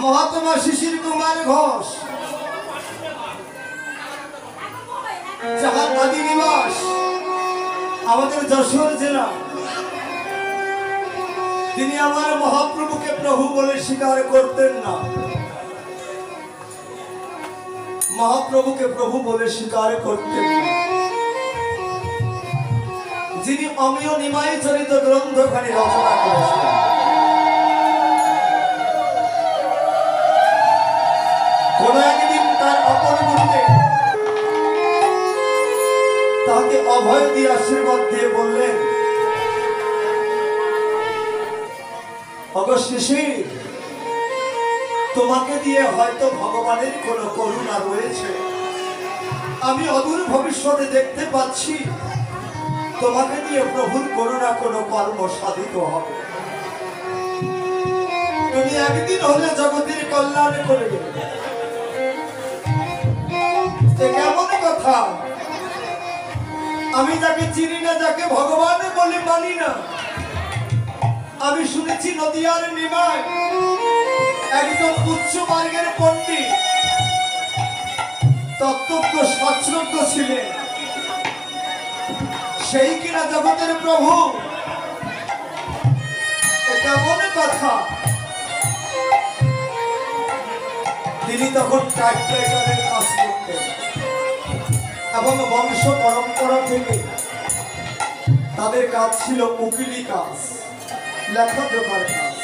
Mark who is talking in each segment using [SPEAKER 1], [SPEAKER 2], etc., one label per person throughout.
[SPEAKER 1] মহাত্মা শিশির কুমার ঘোষ, যাহার আদি নিবাস আমাদের যশোর জেলা, তিনি আমার মহাপ্রভুকে প্রভু বলে স্বীকার করতেন না। মহাপ্রভুকে প্রভু বলে স্বীকার করতেন না। যিনি অমিয় নিমাই চরিত গ্রন্থখানি রচনা করেছেন, কোন একদিন তার অপর গুরুদেব তাকে অভয় দিয়ে আশীর্বাদ দিয়ে বললেন, শিশির, তোমাকে দিয়ে হয়তো ভগবানের কোন করুণা রয়েছে। আমি অদূর ভবিষ্যতে দেখতে পাচ্ছি তোমাকে দিয়ে প্রভুর করুণা কোন কর্ম সাধিত হবে। তুমি একদিন হলে জগতের কল্যাণ করবে। কেমন কথা? আমি যাকে চিনি না, যাকে ভগবান বলে মানি না, আমি শুনেছি নদিয়ার নিমাই একজন উচ্চ মার্গের পণ্ডিত, তত্ত্বজ্ঞ শাস্ত্রজ্ঞ ছিলেন, সেই কিনা জগতের প্রভু। কেমন কথা? তিনি তখন টাইপরাইটারের কাজ করতেন এবং বংশ পরম্পরা থেকে তাদের কাজ ছিল উকিলি কাজ, লেখাজোখার কাজ।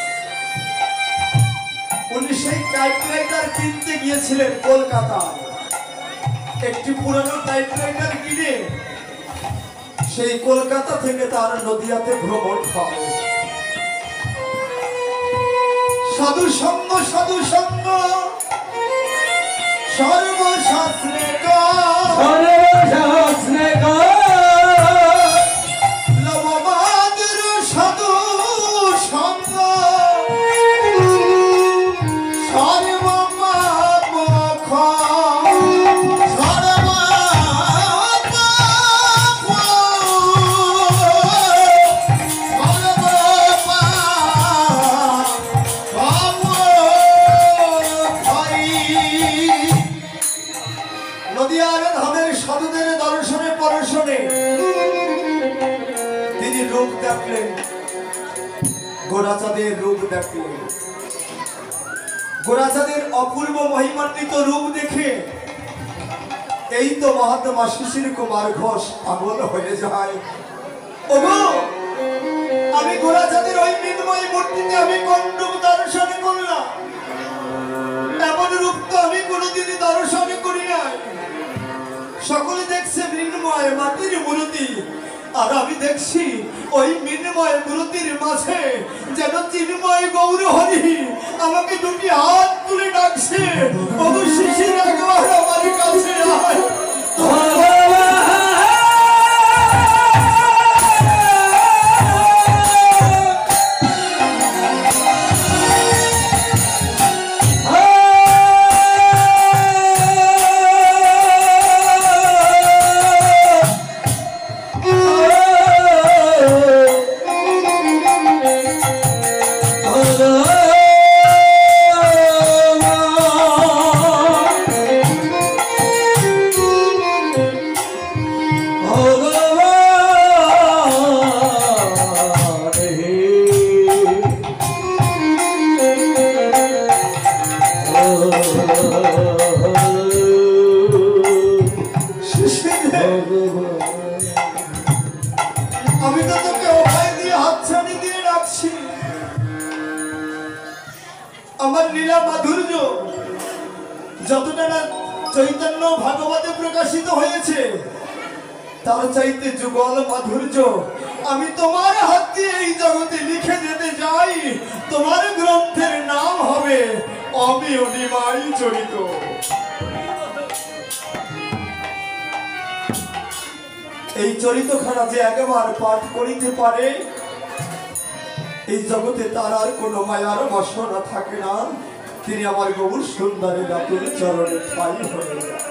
[SPEAKER 1] উনি সেই টাইপরাইটার কিনতে গিয়েছিলেন কলকাতায়। একটি পুরানো টাইপরাইটার কিনে সেই কলকাতা থেকে তার নদিয়াতে ভ্রমণ হয়। সাধু সঙ্গ সাধু সঙ্গ সর্বশাস্ত্রে লবমাদুর সাধু সঙ্গ তিনি রূপ দেখলেন, গোরাচাঁদের রূপ দেখলেন। গোরাচাঁদের অপূর্ব মহিমান্বিত রূপ দেখে এই তো মহাত্মা শিশির কুমার ঘোষ পাগল হয়ে যায়। ওগো, আমি গোরাচাঁদের ওই মৃন্ময়ী মূর্তিতে আমি কোন রূপ দর্শন করলাম? এমন রূপ তো আমি কোনোদিনই দর্শন করি নাই। সকলে দেখছে মৃন্ময় মাটির মূর্তি, আর আমি দেখছি ওই মৃন্ময় মূর্তির মাঝে যেন চিন্ময় গৌর হরি আমাকে দুটি হাত তুলে ডাকছে, ওগো শিশির একবার আমার কাছে আয়। আমি তো তোকে অভয় দিয়ে হাতছানি দিয়ে রাখছি। আমার লীলা মাধুর্য যতটা না চৈতন্য ভাগবতে প্রকাশিত হয়েছে, তার চাইতে যুগল মাধুর্য আমি তোমার হাত দিয়ে এই জগতে লিখে যেতে যাই। তোমার গ্রন্থের নাম হবে অমিয় নিমাই চরিত। এই চরিতখানা যে একবার পাঠ করিতে পারে, এই জগতে তার আর কোনো মায়ার বাসনা থাকে না। তিনি আমার গৌর সুন্দরী রাতুল চরণে ঠাই হয়ে যায়।